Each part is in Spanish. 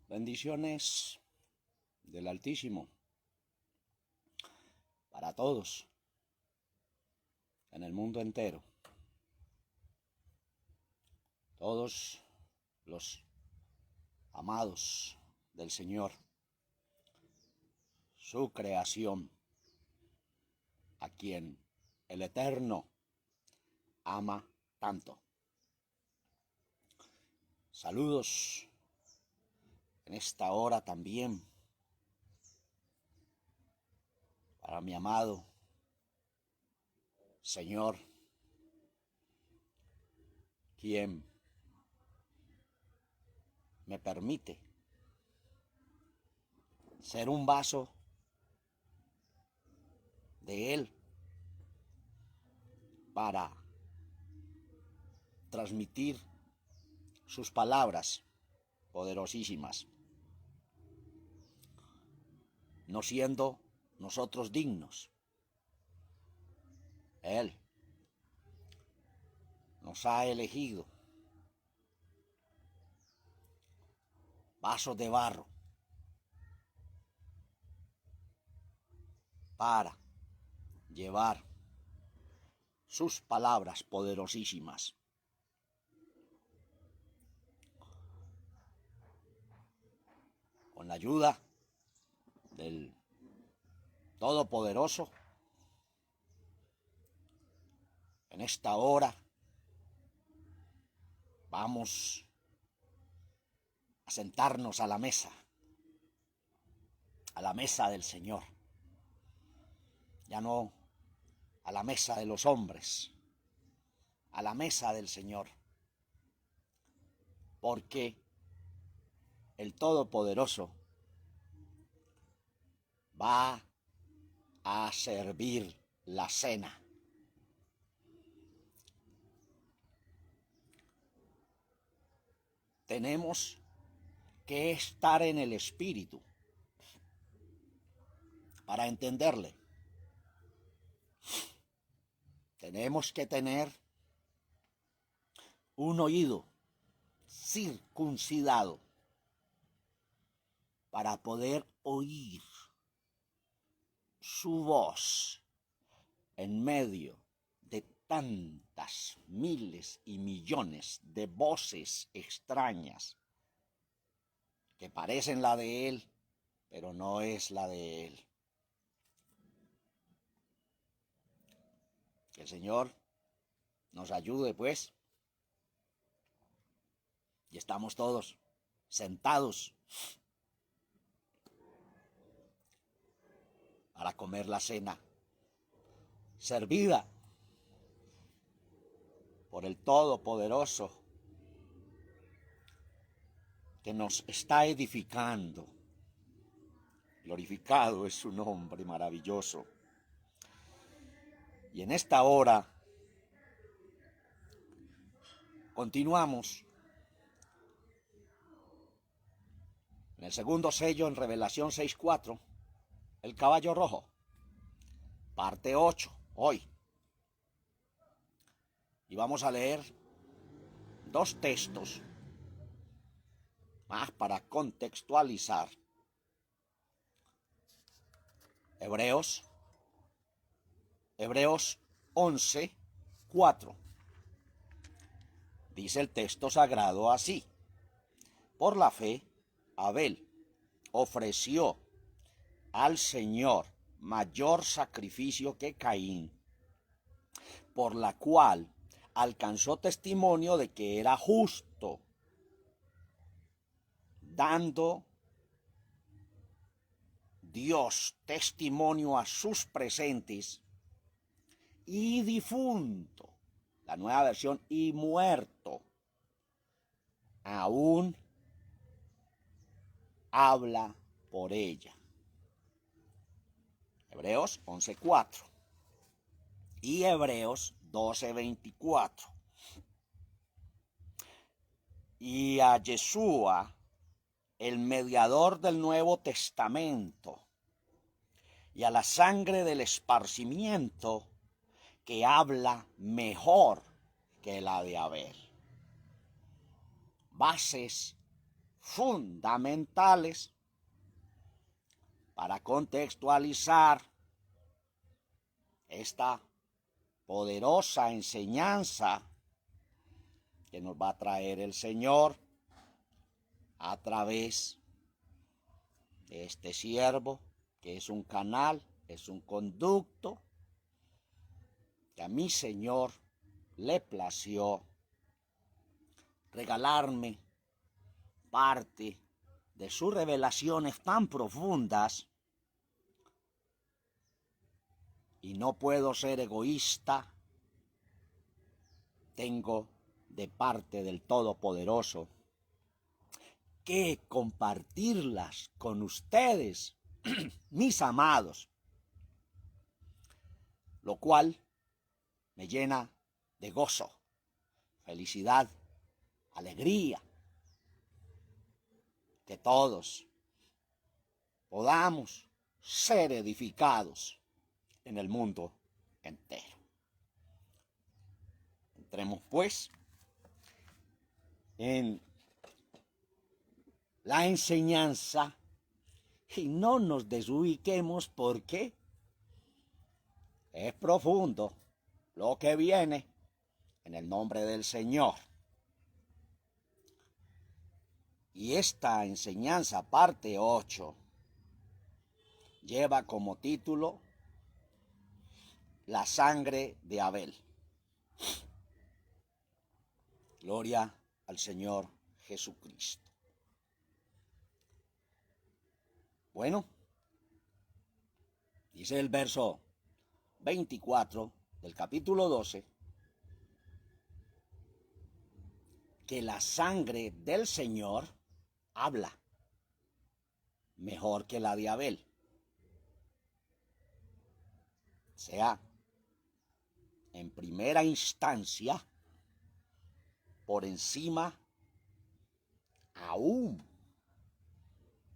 Bendiciones del Altísimo para todos en el mundo entero. Todos los amados del Señor, su creación, a quien el Eterno ama tanto. Saludos en esta hora también para mi amado Señor, quien me permite ser un vaso de Él para transmitir sus palabras poderosísimas, no siendo nosotros dignos. Él nos ha elegido vasos de barro para llevar sus palabras poderosísimas. Con la ayuda del Todopoderoso, en esta hora vamos a sentarnos a la mesa del Señor. Ya no a la mesa de los hombres, a la mesa del Señor. Porque el Todopoderoso va a servir la cena. Tenemos que estar en el Espíritu para entenderle. Tenemos que tener un oído circuncidado para poder oír su voz en medio de tantas miles y millones de voces extrañas que parecen la de Él, pero no es la de Él. Que el Señor nos ayude, pues. Y estamos todos sentados para comer la cena, servida por el Todopoderoso, que nos está edificando. Glorificado es su nombre maravilloso. Y en esta hora continuamos en el segundo sello en Revelación 6:4, el caballo rojo, parte 8, hoy. Y vamos a leer dos textos más para contextualizar. Hebreos 11:4. Dice el texto sagrado así: por la fe, Abel ofreció al Señor mayor sacrificio que Caín, por la cual alcanzó testimonio de que era justo, dando Dios testimonio a sus presentes, y difunto, la nueva versión, y muerto, aún habla por ella. Hebreos 11:4 y Hebreos 12:24. Y a Yeshua, el mediador del Nuevo Testamento, y a la sangre del esparcimiento, que habla mejor que la de Abel. Bases fundamentales para contextualizar esta poderosa enseñanza que nos va a traer el Señor a través de este siervo, que es un canal, es un conducto, que a mi Señor le plació regalarme parte de sus revelaciones tan profundas, y no puedo ser egoísta. Tengo de parte del Todopoderoso que compartirlas con ustedes, mis amados, lo cual me llena de gozo, felicidad, alegría, que todos podamos ser edificados en el mundo entero. Entremos pues en la enseñanza y no nos desubiquemos, porque es profundo lo que viene en el nombre del Señor. Y esta enseñanza, parte 8, lleva como título La sangre de Abel. Gloria al Señor Jesucristo. Bueno, dice el verso 24 del capítulo 12, que la sangre del Señor habla mejor que la de Abel. O sea, en primera instancia, por encima aún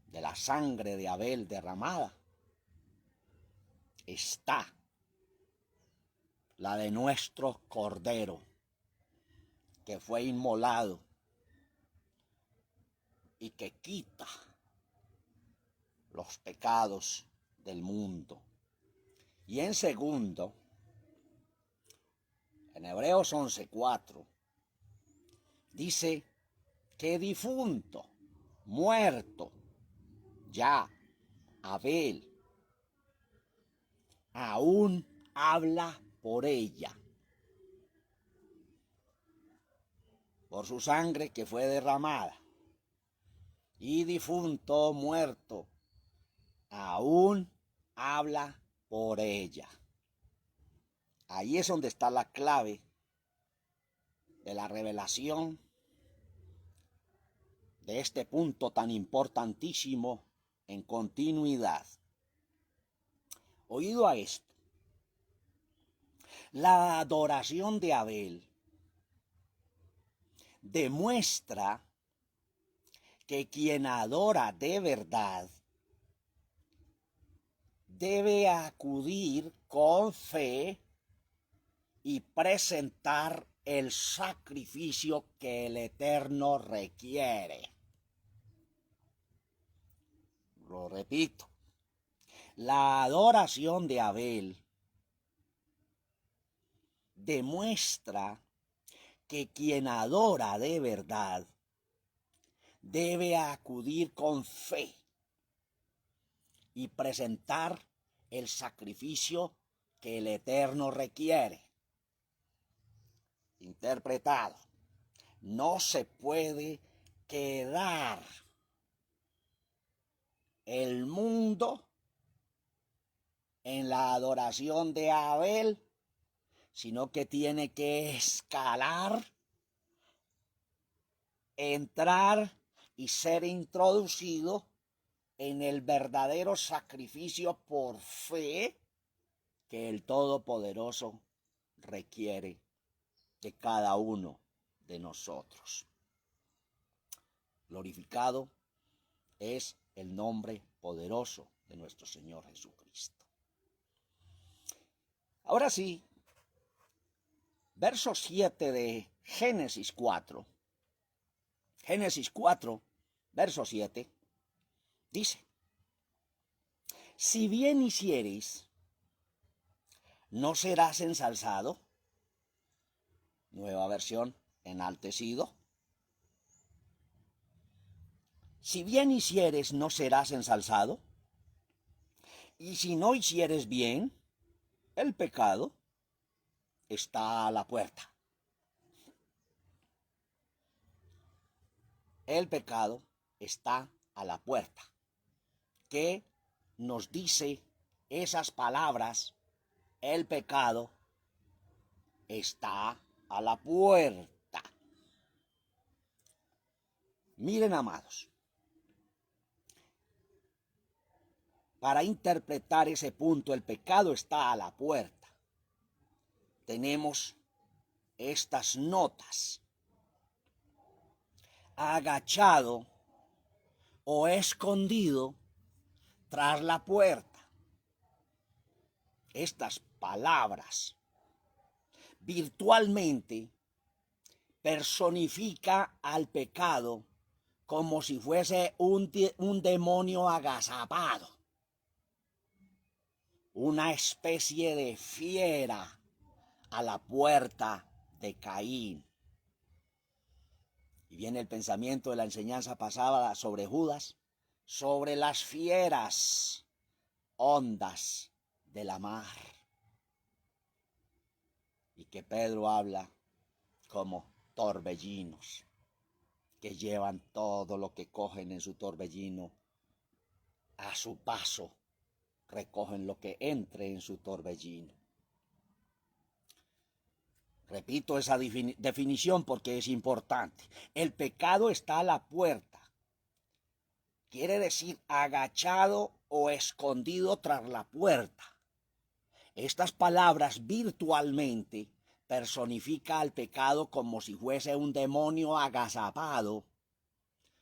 de la sangre de Abel derramada, está la de nuestro Cordero, que fue inmolado y que quita los pecados del mundo. Y en segundo, en Hebreos 11:4, dice que difunto, muerto, ya Abel, aún habla por ella, por su sangre que fue derramada. Y difunto, muerto, aún habla por ella. Ahí es donde está la clave de la revelación de este punto tan importantísimo en continuidad. Oído a esto, la adoración de Abel demuestra que quien adora de verdad debe acudir con fe y presentar el sacrificio que el Eterno requiere. Lo repito, la adoración de Abel demuestra que quien adora de verdad debe acudir con fe y presentar el sacrificio que el Eterno requiere. Interpretado, no se puede quedar el mundo en la adoración de Abel, sino que tiene que escalar, entrar y ser introducido en el verdadero sacrificio por fe que el Todopoderoso requiere de cada uno de nosotros. Glorificado es el nombre poderoso de nuestro Señor Jesucristo. Ahora sí, verso 7 de Génesis 4. Génesis 4 verso 7, dice, si bien hicieres, ¿no serás ensalzado? Nueva versión, enaltecido. Si bien hicieres, ¿no serás ensalzado? Y si no hicieres bien, el pecado está a la puerta. El pecado está a la puerta. ¿Qué nos dice esas palabras? El pecado está a la puerta. Miren, amados, para interpretar ese punto, el pecado está a la puerta, tenemos estas notas. Agachado o escondido tras la puerta. Estas palabras virtualmente personifica al pecado como si fuese un demonio agazapado, una especie de fiera a la puerta de Caín. Y viene el pensamiento de la enseñanza pasada sobre Judas, sobre las fieras ondas de la mar. Y que Pedro habla como torbellinos, que llevan todo lo que cogen en su torbellino. A su paso recogen lo que entre en su torbellino. Repito esa definición porque es importante. El pecado está a la puerta. Quiere decir agachado o escondido tras la puerta. Estas palabras virtualmente personifica al pecado como si fuese un demonio agazapado,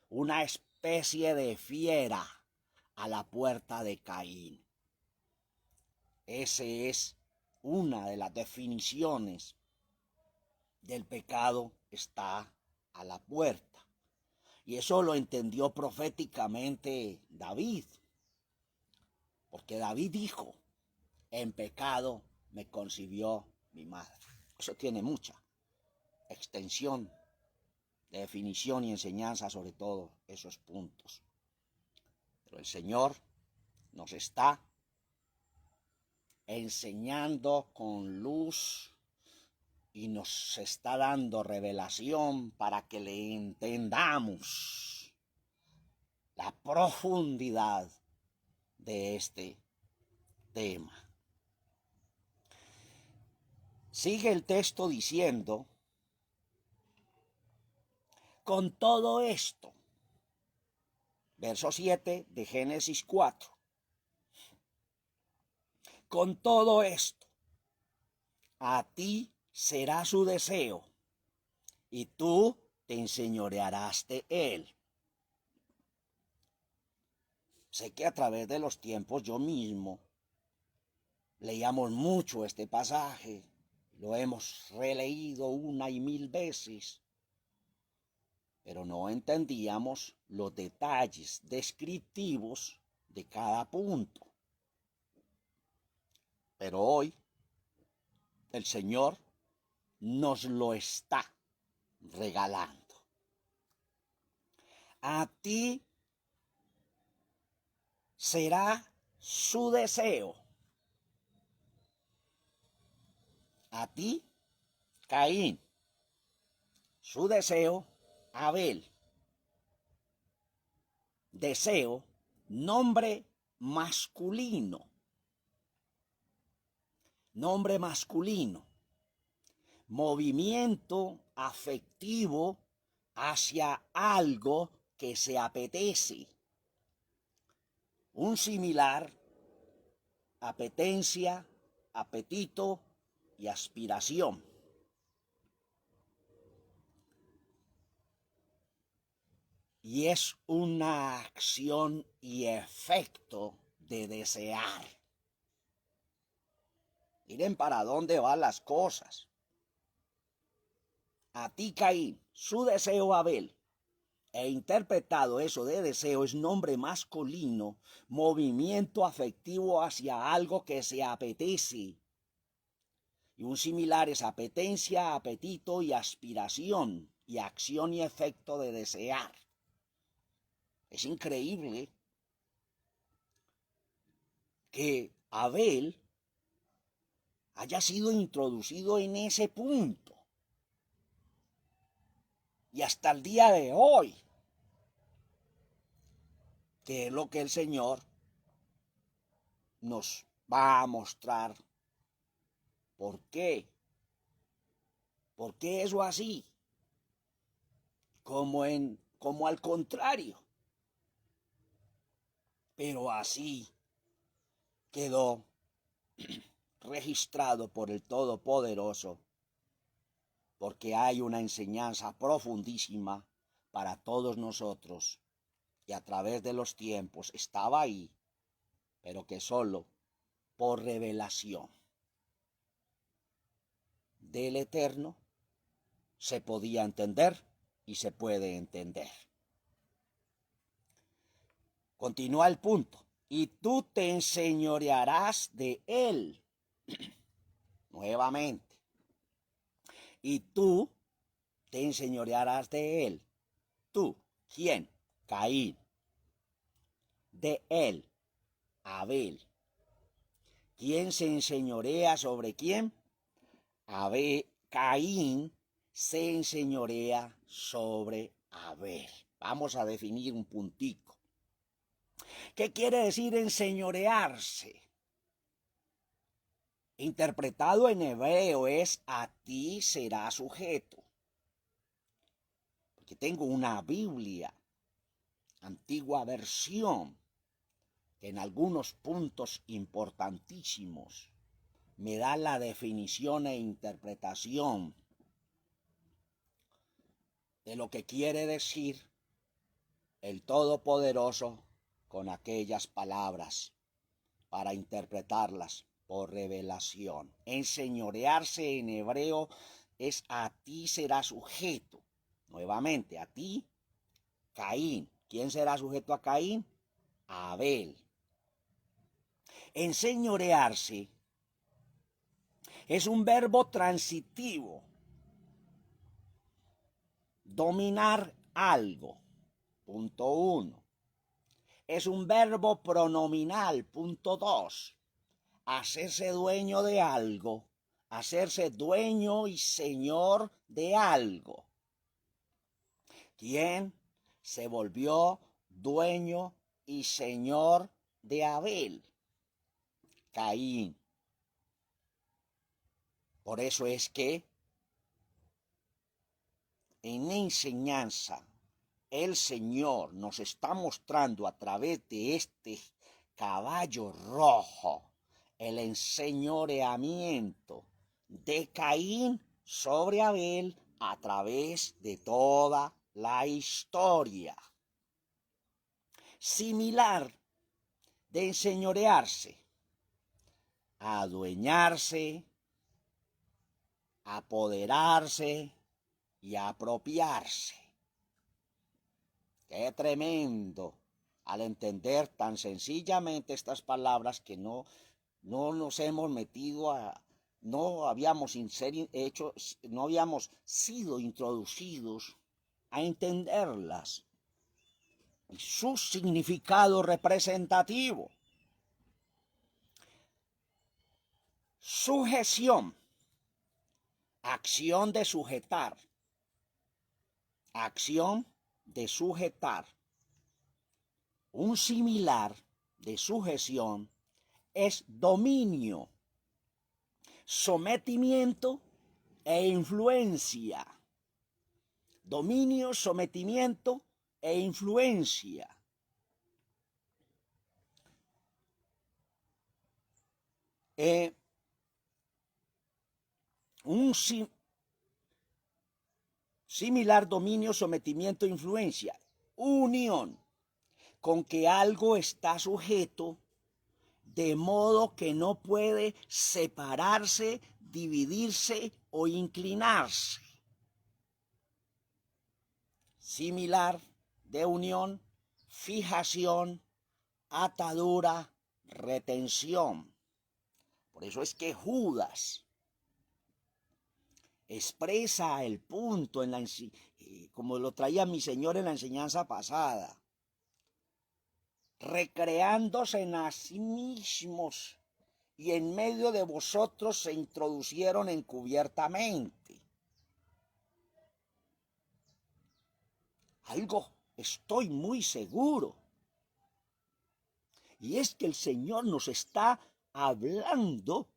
una especie de fiera a la puerta de Caín. Esa es una de las definiciones del pecado, está a la puerta. Y eso lo entendió proféticamente David, porque David dijo, en pecado me concibió mi madre. Eso tiene mucha extensión, definición y enseñanza sobre todo esos puntos. Pero el Señor nos está enseñando con luz y nos está dando revelación para que le entendamos la profundidad de este tema. Sigue el texto diciendo, con todo esto, verso 7 de Génesis 4, con todo esto, a ti será su deseo, y tú te enseñorearás de él. Sé que a través de los tiempos yo mismo leíamos mucho este pasaje, lo hemos releído una y mil veces, pero no entendíamos los detalles descriptivos de cada punto. Pero hoy el Señor nos lo está regalando. A ti será su deseo. A ti, Caín. Su deseo, Abel. Deseo, nombre masculino. Nombre masculino. Movimiento afectivo hacia algo que se apetece. Un similar, apetencia, apetito y aspiración. Y es una acción y efecto de desear. Miren para dónde van las cosas. A ti, Caín, su deseo, Abel. e interpretado eso de deseo es nombre masculino, movimiento afectivo hacia algo que se apetece. Y un similar es apetencia, apetito y aspiración, y acción y efecto de desear. Es increíble que Abel haya sido introducido en ese punto. Y hasta el día de hoy, que es lo que el Señor nos va a mostrar. ¿Por qué? ¿Por qué eso así? Como al contrario. Pero así quedó registrado por el Todopoderoso, porque hay una enseñanza profundísima para todos nosotros, y a través de los tiempos estaba ahí, pero que solo por revelación del Eterno se podía entender y se puede entender. Continúa el punto. Y tú te enseñorearás de él. Nuevamente. Y tú te enseñorearás de él. ¿Tú? ¿Quién? Caín. De él. Abel. ¿Quién se enseñorea sobre quién? Abel. Caín se enseñorea sobre Abel. Vamos a definir un puntico. ¿Qué quiere decir enseñorearse? Interpretado en hebreo es a ti será sujeto. Porque tengo una Biblia, antigua versión, que en algunos puntos importantísimos me da la definición e interpretación de lo que quiere decir el Todopoderoso con aquellas palabras para interpretarlas por revelación. Enseñorearse en hebreo es a ti será sujeto. Nuevamente, a ti, Caín. ¿Quién será sujeto a Caín? Abel. Enseñorearse es un verbo transitivo. Dominar algo. Punto 1. Es un verbo pronominal. Punto 2. Hacerse dueño de algo. Hacerse dueño y señor de algo. ¿Quién se volvió dueño y señor de Abel? Caín. Por eso es que en enseñanza el Señor nos está mostrando a través de este caballo rojo el enseñoreamiento de Caín sobre Abel a través de toda la historia. Similar de enseñorearse, adueñarse, apoderarse y apropiarse. Qué tremendo al entender tan sencillamente estas palabras que no nos hemos metido no habíamos sido introducidos a entenderlas y su significado representativo. Sujeción, acción de sujetar, acción de sujetar. Un similar de sujeción es dominio, sometimiento e influencia. Dominio, sometimiento e influencia. Un similar dominio, sometimiento e influencia. Unión, con que algo está sujeto de modo que no puede separarse, dividirse o inclinarse. Similar de unión, fijación, atadura, retención. Por eso es que Judas expresa el punto como lo traía mi Señor en la enseñanza pasada, recreándose en a sí mismos, y en medio de vosotros se introducieron encubiertamente. Algo estoy muy seguro, y es que el Señor nos está hablando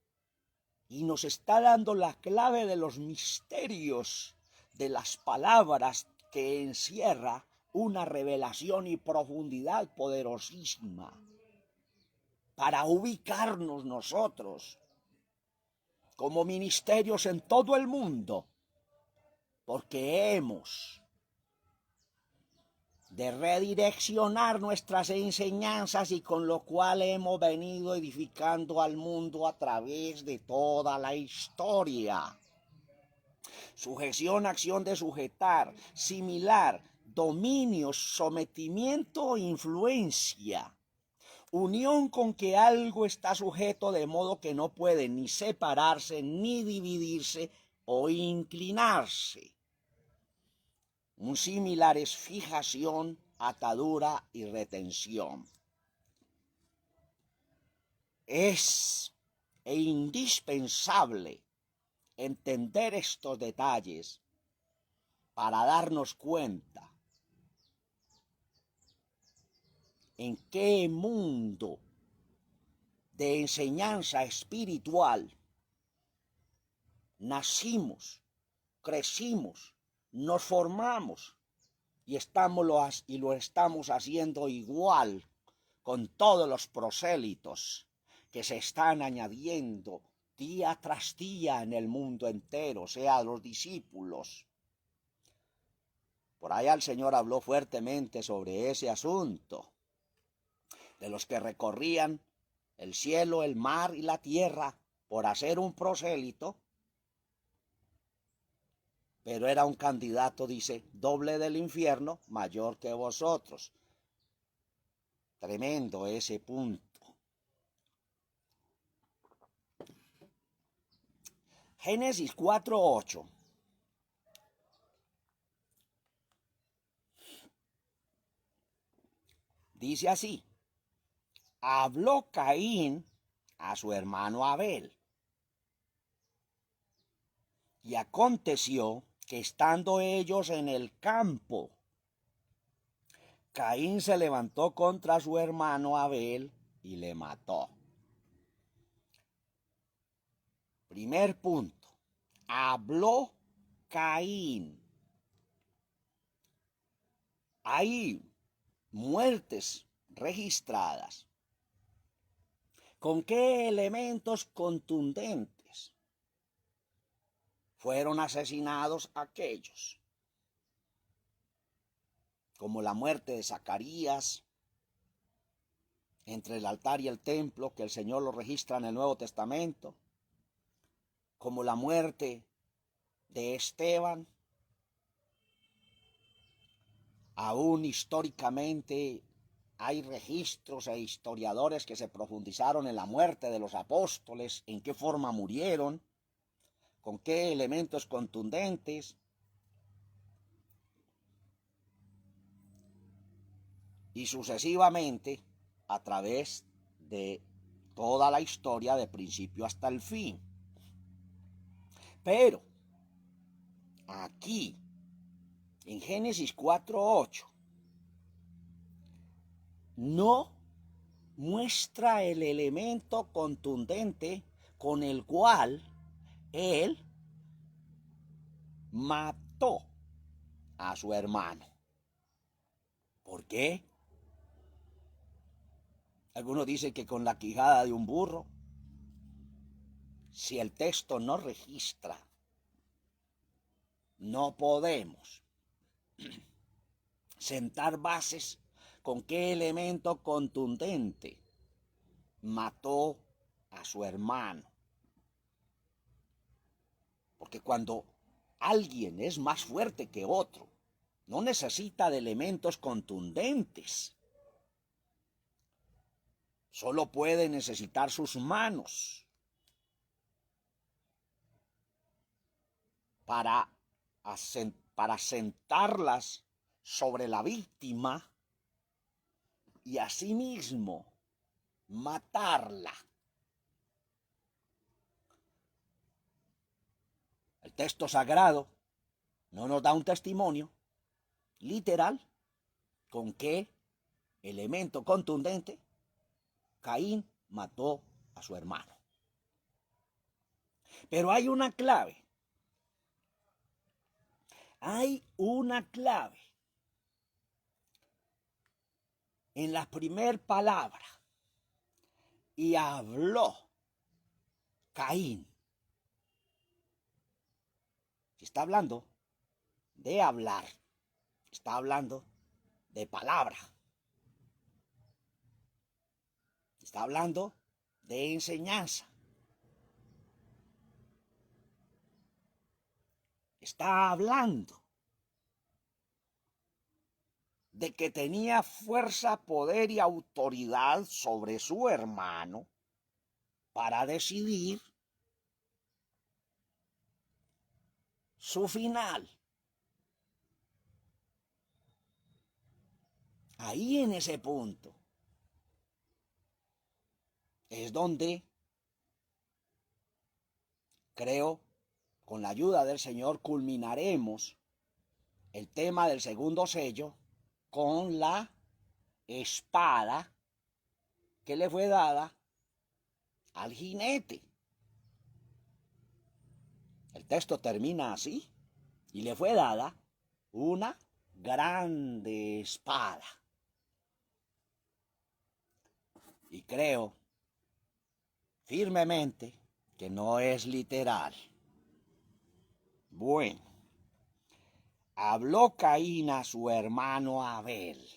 y nos está dando la clave de los misterios de las palabras que encierra una revelación y profundidad poderosísima para ubicarnos nosotros como ministerios en todo el mundo, porque hemos de redireccionar nuestras enseñanzas, y con lo cual hemos venido edificando al mundo a través de toda la historia. Sujeción, acción de sujetar, similar, dominio, sometimiento, influencia. Unión con que algo está sujeto de modo que no puede ni separarse, ni dividirse o inclinarse. Un similar es fijación, atadura y retención. Es indispensable entender estos detalles para darnos cuenta en qué mundo de enseñanza espiritual nacimos, crecimos, nos formamos y lo estamos haciendo igual con todos los prosélitos que se están añadiendo día tras día en el mundo entero, o sea, los discípulos. Por allá el Señor habló fuertemente sobre ese asunto, de los que recorrían el cielo, el mar y la tierra por hacer un prosélito, pero era un candidato, dice, doble del infierno, mayor que vosotros. Tremendo ese punto. Génesis 4:8. Dice así: habló Caín a su hermano Abel, y aconteció que estando ellos en el campo, Caín se levantó contra su hermano Abel y le mató. Primer punto, habló Caín. Hay muertes registradas. ¿Con qué elementos contundentes fueron asesinados aquellos? Como la muerte de Zacarías entre el altar y el templo, que el Señor lo registra en el Nuevo Testamento, como la muerte de Esteban. Aún históricamente hay registros e historiadores que se profundizaron en la muerte de los apóstoles, en qué forma murieron, con qué elementos contundentes. Y sucesivamente a través de toda la historia, de principio hasta el fin. Pero aquí, en Génesis 4:8, no muestra el elemento contundente con el cual él mató a su hermano. ¿Por qué? Algunos dicen que con la quijada de un burro. Si el texto no registra, no podemos sentar bases con qué elemento contundente mató a su hermano. Porque cuando alguien es más fuerte que otro, No necesita de elementos contundentes. Solo puede necesitar sus manos para sentarlas sobre la víctima y asimismo matarla. El texto sagrado no nos da un testimonio literal con qué elemento contundente Caín mató a su hermano. Pero hay una clave. Hay una clave en la primer palabra. Y habló Caín. Está hablando de hablar. Está hablando de palabra. Está hablando de enseñanza. Está hablando de que tenía fuerza, poder y autoridad sobre su hermano para decidir su final. Ahí en ese punto es donde creo, con la ayuda del Señor, culminaremos el tema del segundo sello con la espada que le fue dada al jinete. El texto termina así: y le fue dada una grande espada. Y creo firmemente que no es literal. Bueno, habló Caín a su hermano Abel.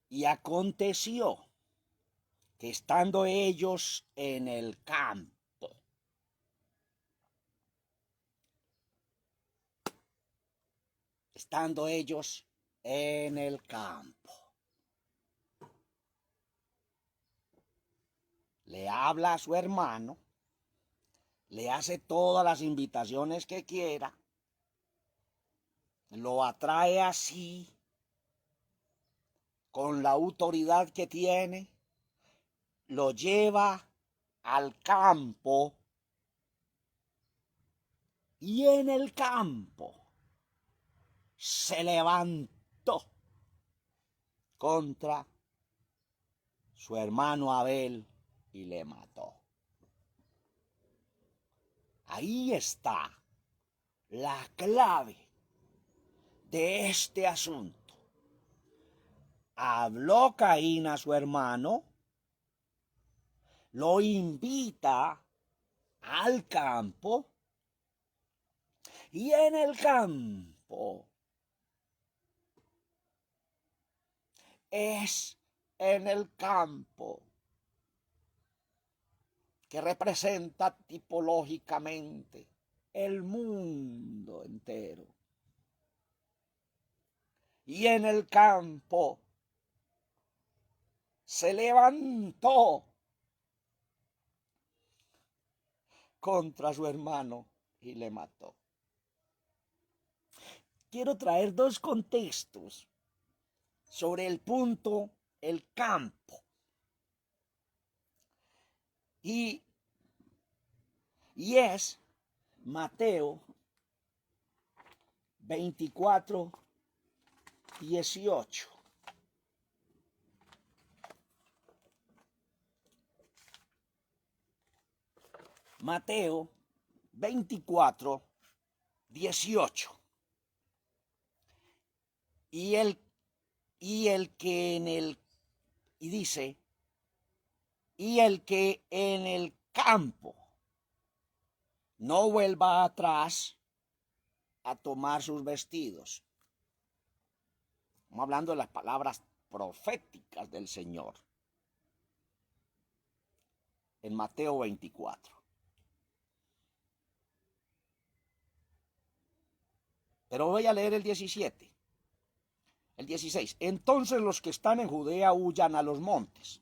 Y aconteció que estando ellos en el campo, le habla a su hermano, le hace todas las invitaciones que quiera, lo atrae así, con la autoridad que tiene, lo lleva al campo, y en el campo se levantó contra su hermano Abel y le mató. Ahí está la clave de este asunto. Habló Caín a su hermano, lo invita al campo, y en el campo es en el campo que representa tipológicamente el mundo entero. Y en el campo se levantó contra su hermano y le mató. Quiero traer dos contextos sobre el punto, el campo. Y es Mateo 24, 18. Mateo 24, 18. Y dice, y el que en el campo no vuelva atrás a tomar sus vestidos. Estamos hablando de las palabras proféticas del Señor en Mateo 24. Pero voy a leer el 17. El 16. Entonces los que están en Judea huyan a los montes,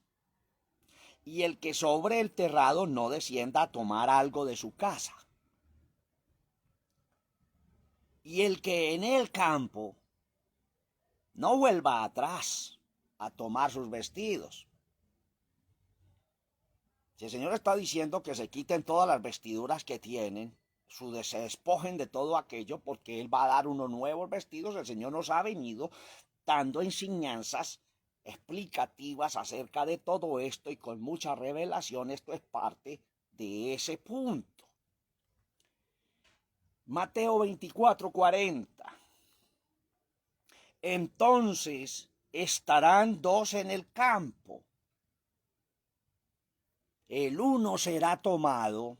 y el que sobre el terrado no descienda a tomar algo de su casa. Y el que en el campo no vuelva atrás a tomar sus vestidos. Si el Señor está diciendo que se quiten todas las vestiduras que tienen, se despojen de todo aquello, porque Él va a dar unos nuevos vestidos. El Señor nos ha venido dando enseñanzas explicativas acerca de todo esto, y con mucha revelación. Esto es parte de ese punto. Mateo 24:40. Entonces estarán dos en el campo, el uno será tomado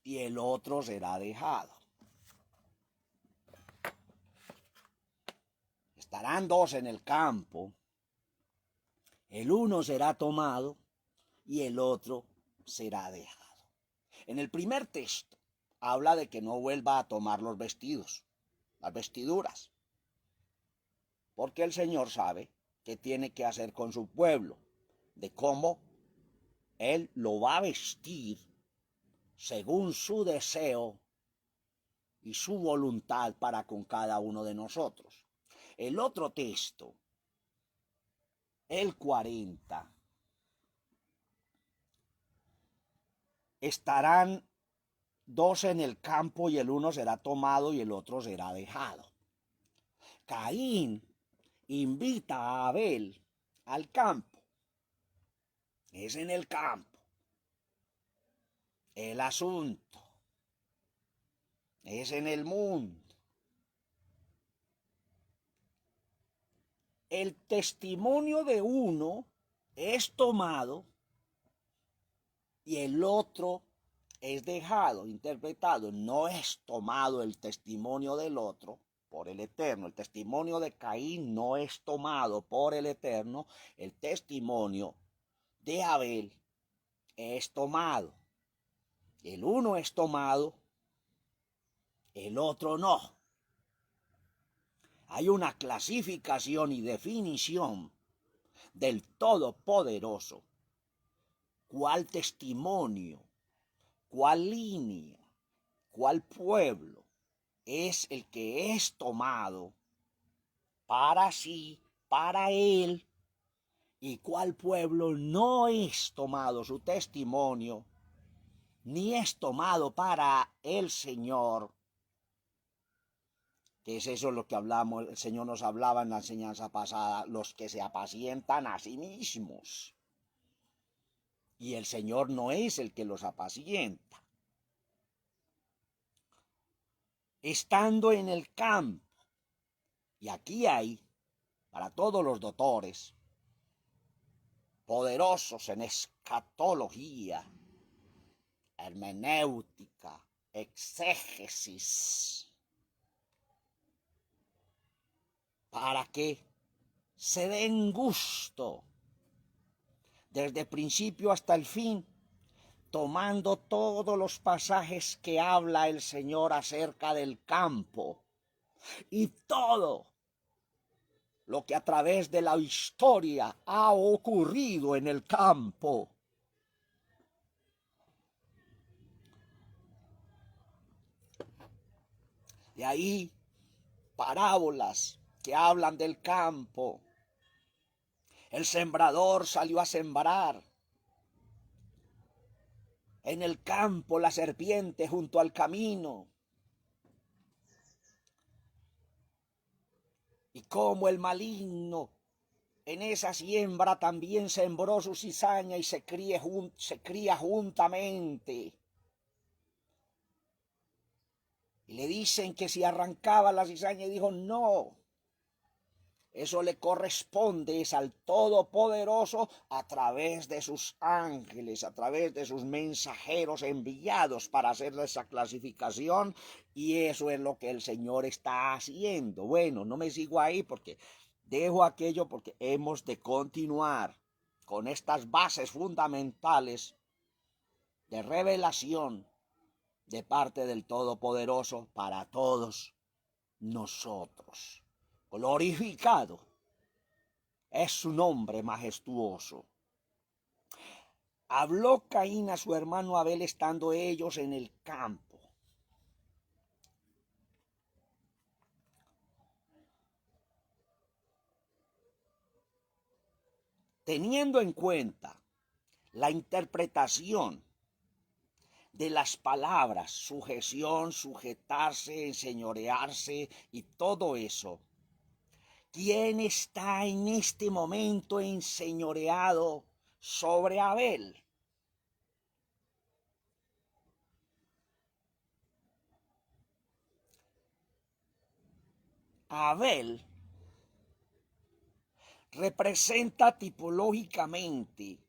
y el otro será dejado. Estarán dos en el campo, el uno será tomado y el otro será dejado. En el primer texto habla de que no vuelva a tomar los vestidos, las vestiduras, porque el Señor sabe qué tiene que hacer con su pueblo, de cómo Él lo va a vestir según su deseo y su voluntad para con cada uno de nosotros. El otro texto, el 40, estarán dos en el campo y el uno será tomado y el otro será dejado. Caín invita a Abel al campo. Es en el campo el asunto. Es en el mundo. El testimonio de uno es tomado y el otro es dejado, interpretado. No es tomado el testimonio del otro por el Eterno. El testimonio de Caín no es tomado por el Eterno. El testimonio de Abel es tomado. El uno es tomado, el otro no. Hay una clasificación y definición del Todopoderoso. ¿Cuál testimonio, cuál línea, cuál pueblo es el que es tomado para sí, para él, y cuál pueblo no es tomado su testimonio, ni es tomado para el Señor? Que es eso lo que hablamos, el Señor nos hablaba en la enseñanza pasada, los que se apacientan a sí mismos. Y el Señor no es el que los apacienta. Estando en el campo, y aquí hay, para todos los doctores, poderosos en escatología, hermenéutica, exégesis, para que se den gusto desde el principio hasta el fin, tomando todos los pasajes que habla el Señor acerca del campo y todo lo que a través de la historia ha ocurrido en el campo. De ahí parábolas que hablan del campo. El sembrador salió a sembrar. En el campo la serpiente junto al camino. Y como el maligno en esa siembra también sembró su cizaña y se cría juntamente. Y le dicen que si arrancaba la cizaña, y dijo no. Eso le corresponde es al Todopoderoso a través de sus ángeles, a través de sus mensajeros enviados para hacer esa clasificación, y eso es lo que el Señor está haciendo. Bueno, no me sigo ahí porque dejo aquello, porque hemos de continuar con estas bases fundamentales de revelación de parte del Todopoderoso para todos nosotros. Glorificado es su nombre majestuoso. Habló Caín a su hermano Abel estando ellos en el campo. Teniendo en cuenta la interpretación de las palabras, sujeción, sujetarse, enseñorearse y todo eso, ¿quién está en este momento enseñoreado sobre Abel? Abel representa tipológicamente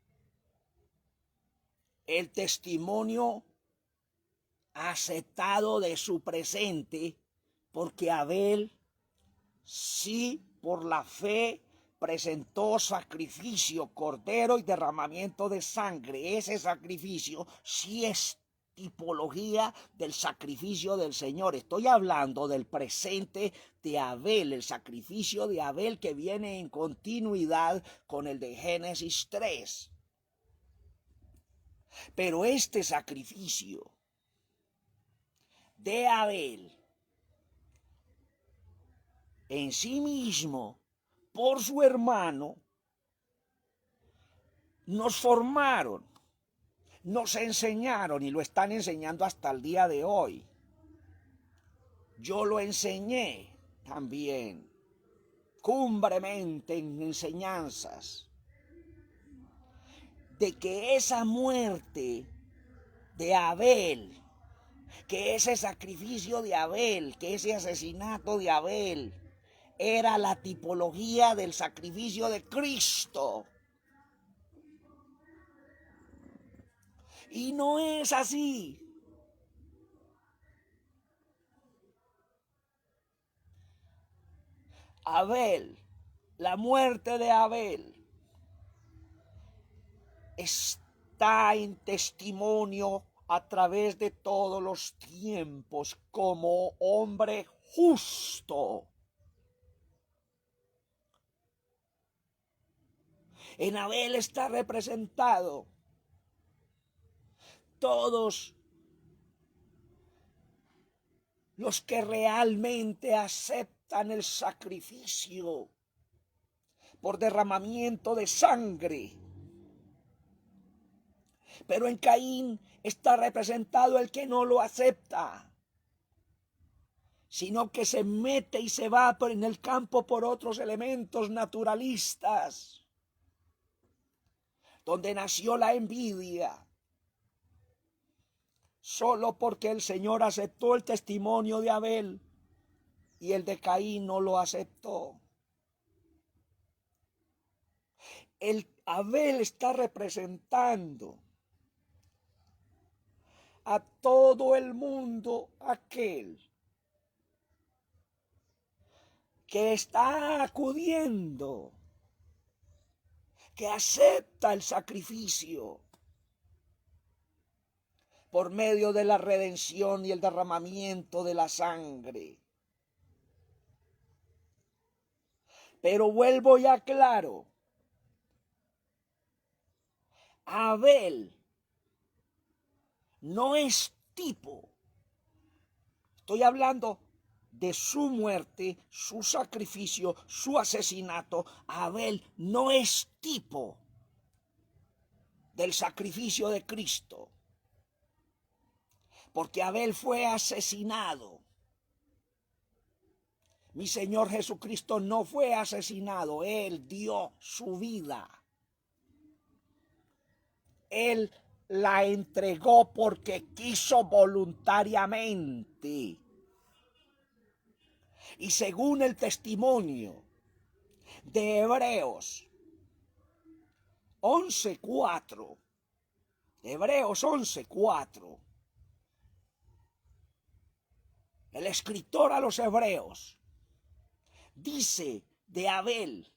el testimonio aceptado de su presente, porque Abel sí por la fe presentó sacrificio, cordero y derramamiento de sangre. Ese sacrificio sí es tipología del sacrificio del Señor. Estoy hablando del presente de Abel, el sacrificio de Abel que viene en continuidad con el de Génesis 3. Pero este sacrificio de Abel en sí mismo, por su hermano, nos formaron, nos enseñaron y lo están enseñando hasta el día de hoy. Yo lo enseñé también, cumbremente en enseñanzas, de que esa muerte de Abel, que ese sacrificio de Abel, que ese asesinato de Abel, era la tipología del sacrificio de Cristo. Y no es así. Abel, la muerte de Abel, está en testimonio a través de todos los tiempos como hombre justo. En Abel está representado todos los que realmente aceptan el sacrificio por derramamiento de sangre. Pero en Caín está representado el que no lo acepta, sino que se mete y se va en el campo por otros elementos naturalistas, donde nació la envidia, solo porque el Señor aceptó el testimonio de Abel y el de Caín no lo aceptó. El Abel está representando a todo el mundo aquel que está acudiendo, que acepta el sacrificio por medio de la redención y el derramamiento de la sangre. Pero vuelvo y aclaro, Abel no es tipo. Estoy hablando de su muerte, su sacrificio, su asesinato. Abel no es tipo del sacrificio de Cristo, porque Abel fue asesinado. Mi Señor Jesucristo no fue asesinado, Él dio su vida. Él la entregó porque quiso voluntariamente. Y según el testimonio de Hebreos 11:4, Hebreos 11:4, el escritor a los hebreos dice de Abel,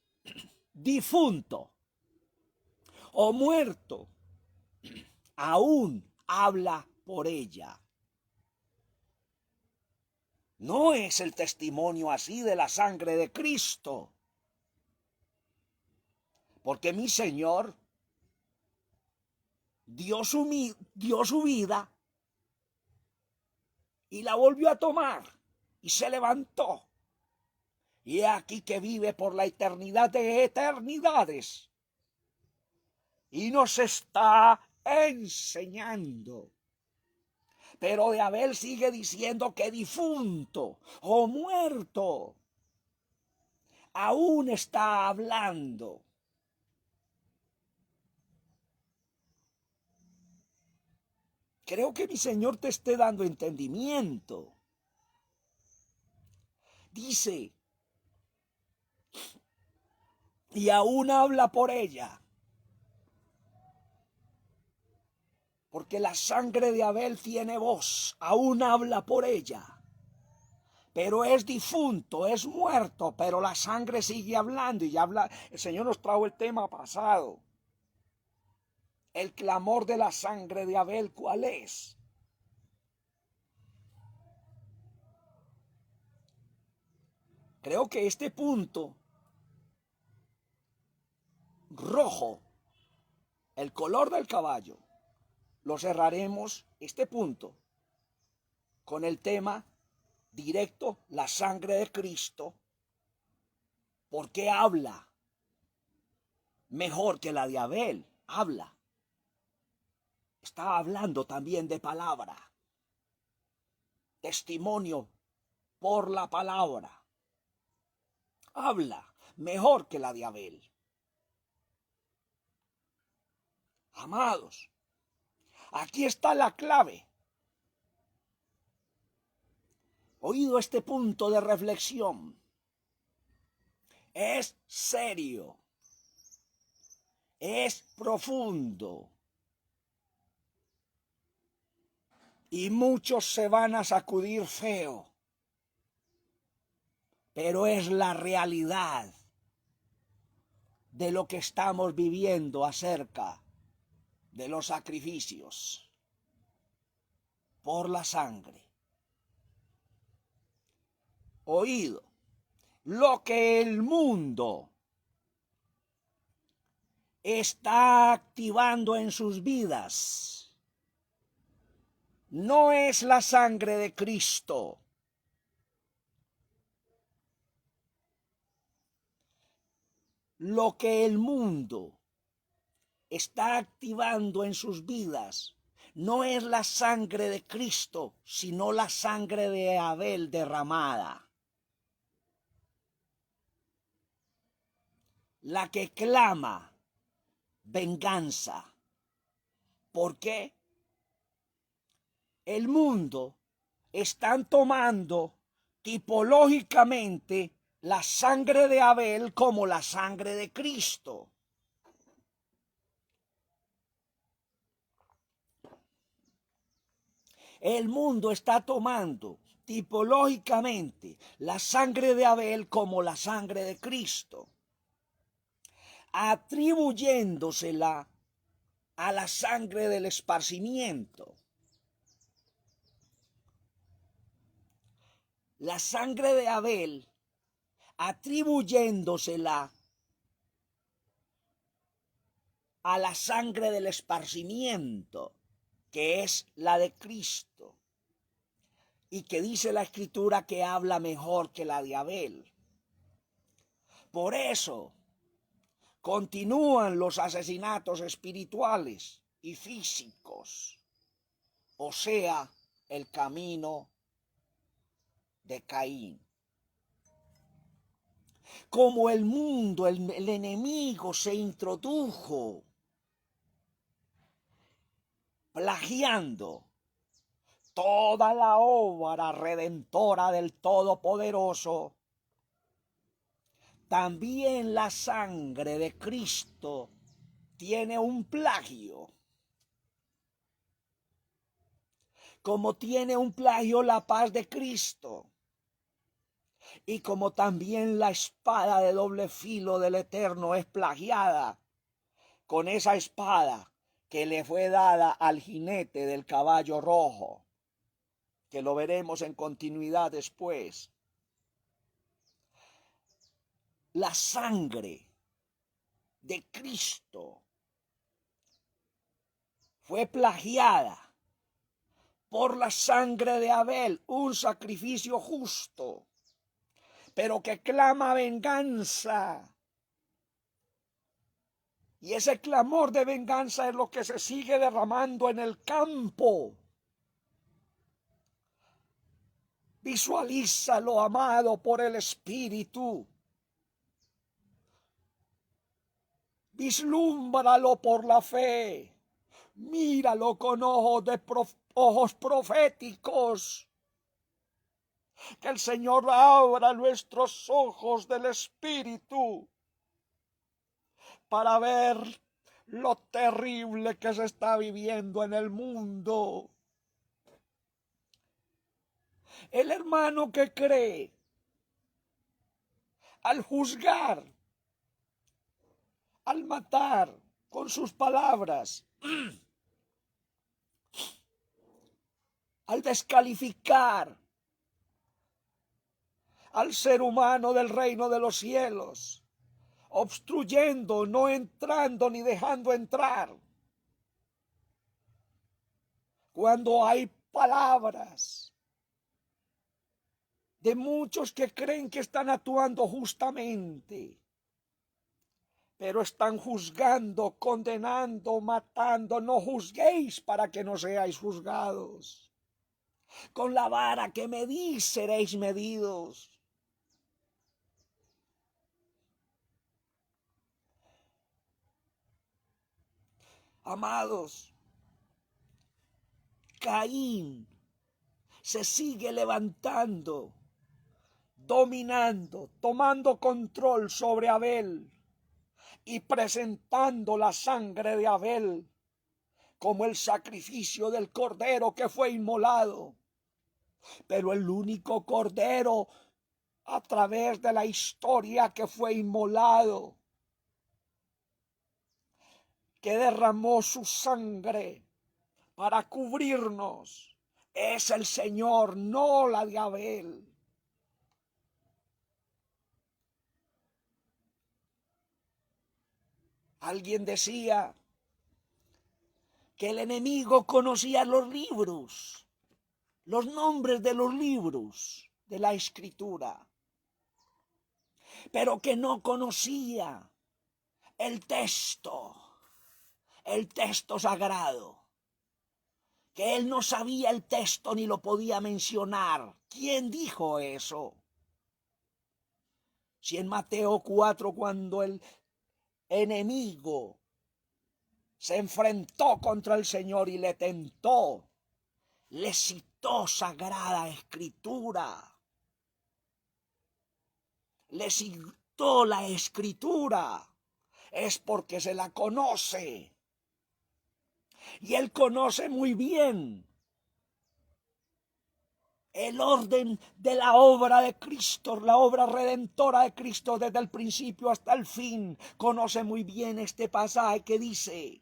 difunto o muerto, aún habla por ella. No es el testimonio así de la sangre de Cristo. Porque mi Señor dio su vida y la volvió a tomar y se levantó. Y he aquí que vive por la eternidad de eternidades. Y nos está enseñando. Pero de Abel sigue diciendo que difunto o muerto aún está hablando. Creo que mi Señor te esté dando entendimiento. Dice, y aún habla por ella. Porque la sangre de Abel tiene voz, aún habla por ella. Pero es difunto, es muerto, pero la sangre sigue hablando y habla. El Señor nos trajo el tema pasado. El clamor de la sangre de Abel, ¿cuál es? Creo que este punto rojo, el color del caballo, lo cerraremos este punto con el tema directo, la sangre de Cristo, porque habla mejor que la de Abel, habla. Está hablando también de palabra, testimonio por la palabra. Habla mejor que la de Abel. Amados, aquí está la clave. Oído este punto de reflexión, es serio, es profundo, y muchos se van a sacudir feo, pero es la realidad de lo que estamos viviendo acerca de los sacrificios por la sangre. Oído, lo que el mundo está activando en sus vidas no es la sangre de Cristo. Lo que el mundo está activando en sus vidas no es la sangre de Cristo, sino la sangre de Abel derramada. La que clama venganza. ¿Por qué? El mundo están tomando tipológicamente la sangre de Abel como la sangre de Cristo. El mundo está tomando tipológicamente la sangre de Abel como la sangre de Cristo, atribuyéndosela a la sangre del esparcimiento. La sangre de Abel, atribuyéndosela a la sangre del esparcimiento, que es la de Cristo, y que dice la Escritura que habla mejor que la de Abel. Por eso continúan los asesinatos espirituales y físicos, o sea, el camino de Caín. Como el mundo, el enemigo se introdujo plagiando toda la obra redentora del Todopoderoso, también la sangre de Cristo tiene un plagio. Como tiene un plagio la paz de Cristo, y como también la espada de doble filo del Eterno es plagiada con esa espada que le fue dada al jinete del caballo rojo. que lo veremos en continuidad después. La sangre de Cristo fue plagiada por la sangre de Abel, un sacrificio justo, pero que clama venganza. Y ese clamor de venganza es lo que se sigue derramando en el campo. Visualízalo, amado, por el Espíritu. Vislúmbralo por la fe. Míralo con ojos proféticos. Que el Señor abra nuestros ojos del Espíritu para ver lo terrible que se está viviendo en el mundo. El hermano que cree, al juzgar, al matar con sus palabras, al descalificar al ser humano del reino de los cielos, obstruyendo, no entrando ni dejando entrar. Cuando hay palabras de muchos que creen que están actuando justamente, pero están juzgando, condenando, matando. No juzguéis para que no seáis juzgados. Con la vara que medís seréis medidos. Amados, Caín se sigue levantando, dominando, tomando control sobre Abel y presentando la sangre de Abel como el sacrificio del cordero que fue inmolado. Pero el único cordero a través de la historia que fue inmolado, que derramó su sangre para cubrirnos, es el Señor, no la de Abel. Alguien decía que el enemigo conocía los libros, los nombres de los libros de la Escritura, pero que no conocía el texto sagrado, que él no sabía el texto ni lo podía mencionar. ¿Quién dijo eso? Si en Mateo 4, cuando el enemigo se enfrentó contra el Señor y le tentó, le citó Sagrada Escritura, le citó la Escritura, es porque se la conoce. Y él conoce muy bien el orden de la obra de Cristo, la obra redentora de Cristo desde el principio hasta el fin. Conoce muy bien este pasaje que dice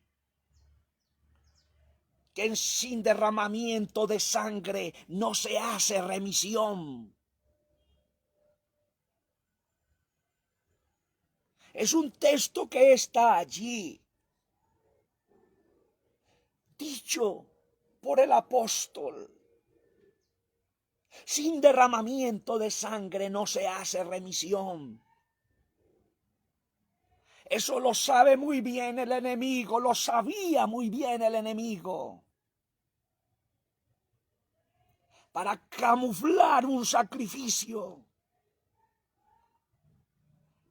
que sin derramamiento de sangre no se hace remisión. Es un texto que está allí, dicho por el apóstol. Sin derramamiento de sangre no se hace remisión. Eso lo sabe muy bien el enemigo, lo sabía muy bien el enemigo. Para camuflar un sacrificio,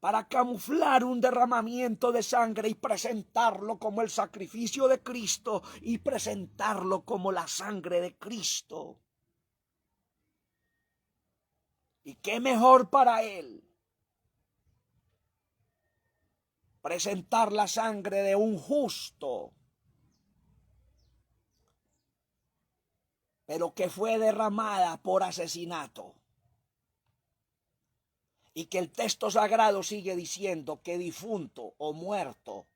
para camuflar un derramamiento de sangre y presentarlo como el sacrificio de Cristo y presentarlo como la sangre de Cristo. ¿Y qué mejor para él? Presentar la sangre de un justo, pero que fue derramada por asesinato. Y que el texto sagrado sigue diciendo que difunto o muerto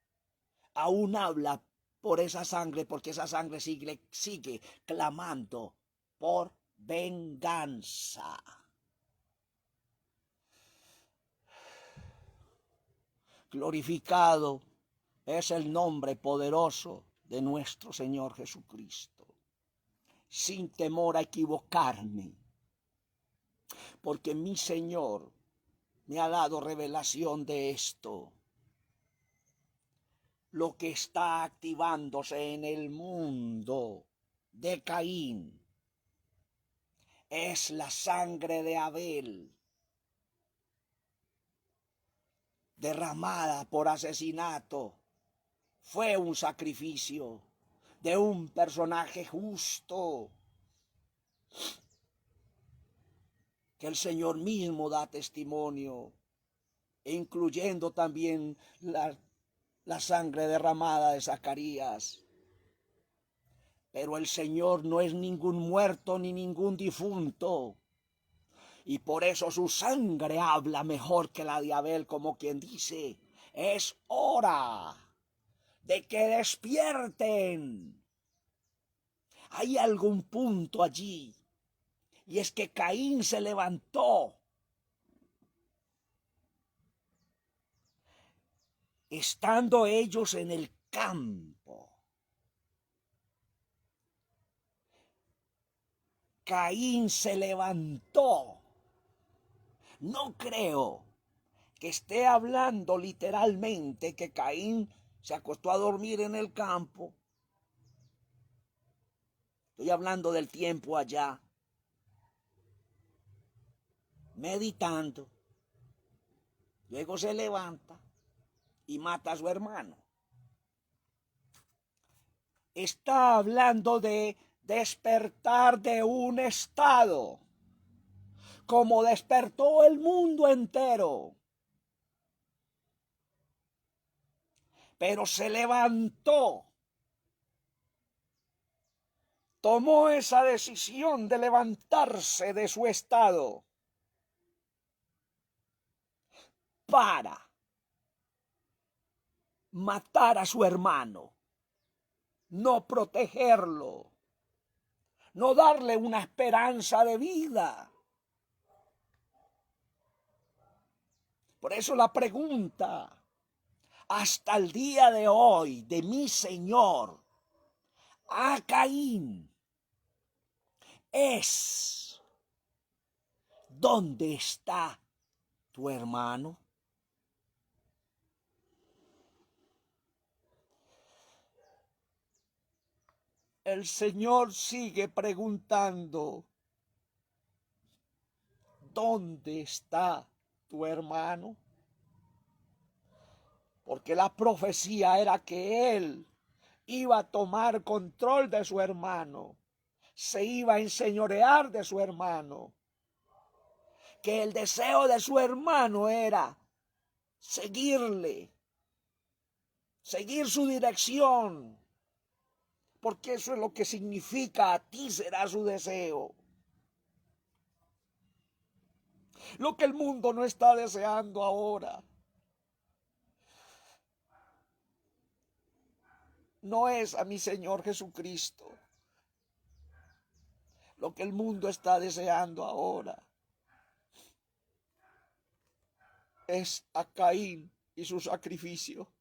aún habla por esa sangre, porque esa sangre sigue clamando por venganza. Glorificado es el nombre poderoso de nuestro Señor Jesucristo. Sin temor a equivocarme, porque mi Señor me ha dado revelación de esto. Lo que está activándose en el mundo de Caín es la sangre de Abel, derramada por asesinato. Fue un sacrificio de un personaje justo, que el Señor mismo da testimonio, incluyendo también la sangre derramada de Zacarías. Pero el Señor no es ningún muerto ni ningún difunto, y por eso su sangre habla mejor que la de Abel, como quien dice, es hora de que despierten. Hay algún punto allí, y es que Caín se levantó estando ellos en el campo. Caín se levantó. No creo que esté hablando literalmente que Caín se acostó a dormir en el campo. Estoy hablando del tiempo allá, meditando. Luego se levanta y mata a su hermano. Está hablando de despertar de un estado, como despertó el mundo entero. Pero se levantó, tomó esa decisión de levantarse de su estado para matar a su hermano, no protegerlo, no darle una esperanza de vida. Por eso la pregunta, hasta el día de hoy, de mi Señor a Caín, es: ¿dónde está tu hermano? El Señor sigue preguntando: ¿dónde está tu hermano? Porque la profecía era que él iba a tomar control de su hermano, se iba a enseñorear de su hermano, que el deseo de su hermano era seguirle, seguir su dirección, porque eso es lo que significa: a ti será su deseo. Lo que el mundo no está deseando ahora no es a mi Señor Jesucristo. Lo que el mundo está deseando ahora es a Caín y su sacrificio,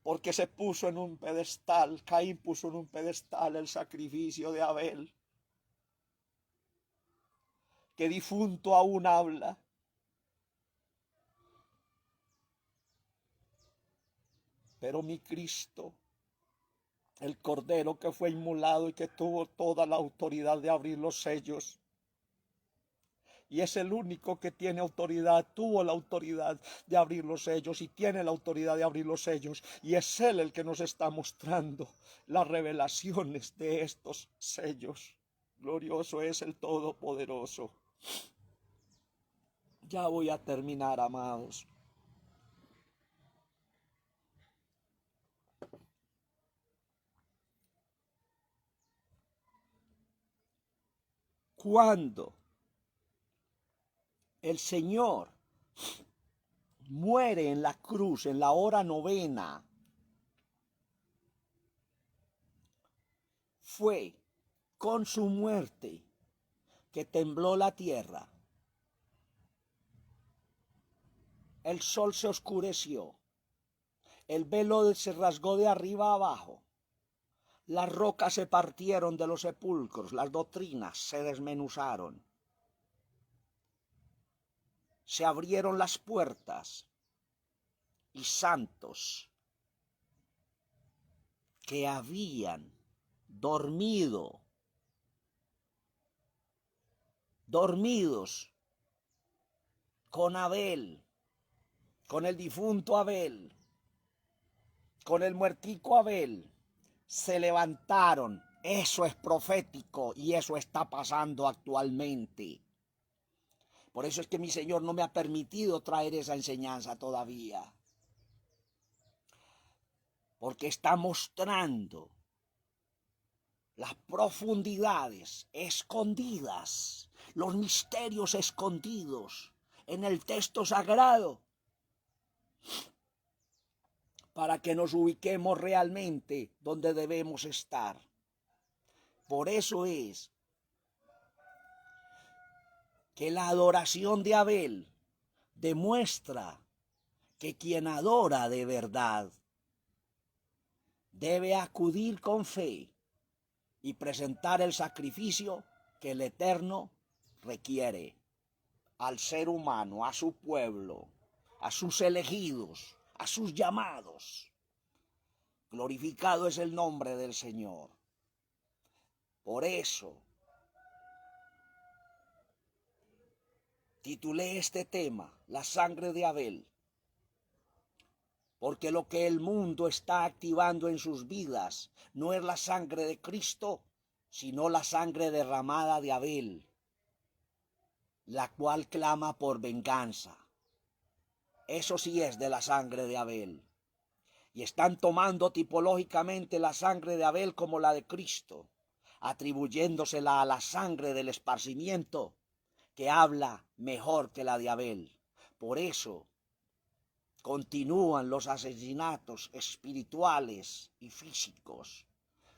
porque se puso en un pedestal, Caín puso en un pedestal el sacrificio de Abel, que difunto aún habla. Pero mi Cristo, el Cordero que fue inmolado y que tuvo toda la autoridad de abrir los sellos, y es el único que tiene autoridad, tuvo la autoridad de abrir los sellos y tiene la autoridad de abrir los sellos, y es Él el que nos está mostrando las revelaciones de estos sellos. Glorioso es el Todopoderoso. Ya voy a terminar, amados. Cuando el Señor muere en la cruz en la hora novena, fue con su muerte, que tembló la tierra. El sol se oscureció, el velo se rasgó de arriba a abajo, las rocas se partieron de los sepulcros, las doctrinas se desmenuzaron, se abrieron las puertas y santos que habían dormidos con Abel, con el difunto Abel, con el muertico Abel, se levantaron. Eso es profético y eso está pasando actualmente. Por eso es que mi Señor no me ha permitido traer esa enseñanza todavía. Porque está mostrando las profundidades escondidas, los misterios escondidos en el texto sagrado, para que nos ubiquemos realmente donde debemos estar. Por eso es que la adoración de Abel demuestra que quien adora de verdad debe acudir con fe y presentar el sacrificio que el Eterno requiere al ser humano, a su pueblo, a sus elegidos, a sus llamados. Glorificado es el nombre del Señor. Por eso titulé este tema, la sangre de Abel, porque lo que el mundo está activando en sus vidas no es la sangre de Cristo, sino la sangre derramada de Abel, la cual clama por venganza. Eso sí es de la sangre de Abel. Y están tomando tipológicamente la sangre de Abel como la de Cristo, atribuyéndosela a la sangre del esparcimiento, que habla mejor que la de Abel. Por eso continúan los asesinatos espirituales y físicos.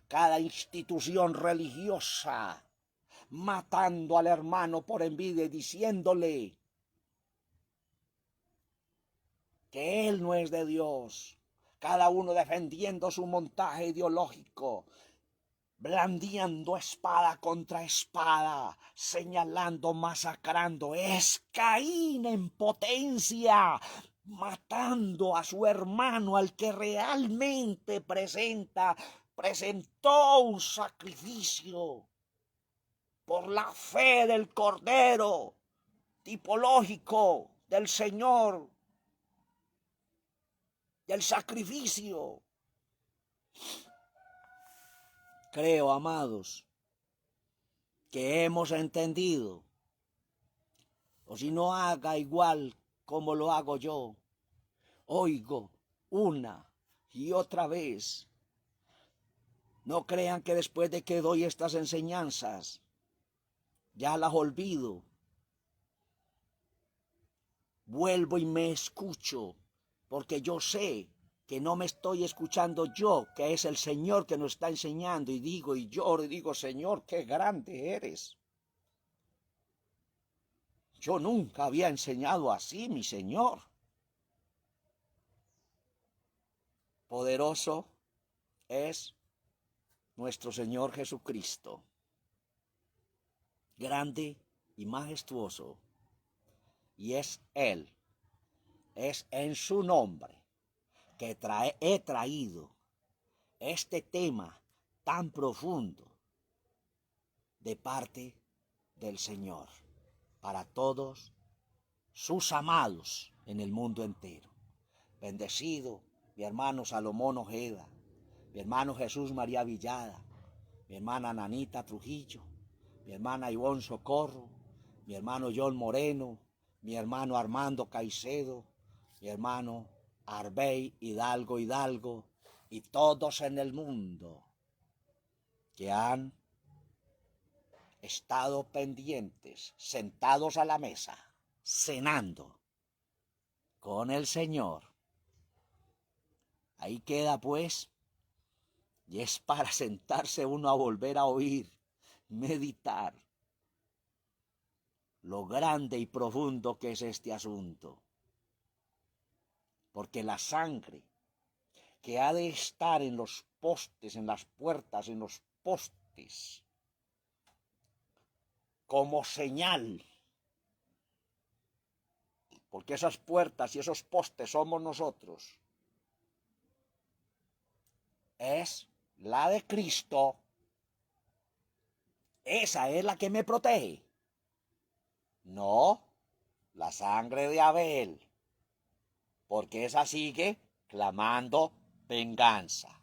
Cada institución religiosa matando al hermano por envidia y diciéndole que él no es de Dios. Cada uno defendiendo su montaje ideológico, blandiendo espada contra espada, señalando, masacrando. Es Caín en potencia, matando a su hermano, al que realmente presentó un sacrificio por la fe del Cordero, tipológico del Señor, del sacrificio. Creo, amados, que hemos entendido, o si no haga igual como lo hago yo, oigo una y otra vez. No crean que después de que doy estas enseñanzas, ya las olvido. Vuelvo y me escucho, porque yo sé que no me estoy escuchando yo, que es el Señor que nos está enseñando, y digo y lloro y digo, Señor, qué grande eres. Yo nunca había enseñado así, mi Señor. Poderoso es nuestro Señor Jesucristo, grande y majestuoso, y es Él, es en su nombre que he traído este tema tan profundo de parte del Señor para todos sus amados en el mundo entero. Bendecido mi hermano Salomón Ojeda, mi hermano Jesús María Villada, mi hermana Nanita Trujillo, mi hermana Ivonne Socorro, mi hermano John Moreno, mi hermano Armando Caicedo, mi hermano Arbey Hidalgo y todos en el mundo que han estado pendientes, sentados a la mesa, cenando con el Señor. Ahí queda pues, y es para sentarse uno a volver a oír meditar lo grande y profundo que es este asunto. Porque la sangre que ha de estar en los postes, en las puertas, en los postes, como señal, porque esas puertas y esos postes somos nosotros, es la de Cristo. Esa es la que me protege. No la sangre de Abel, porque esa sigue clamando venganza.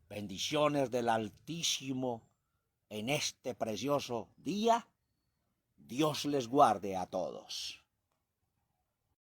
Bendiciones del Altísimo en este precioso día. Dios les guarde a todos.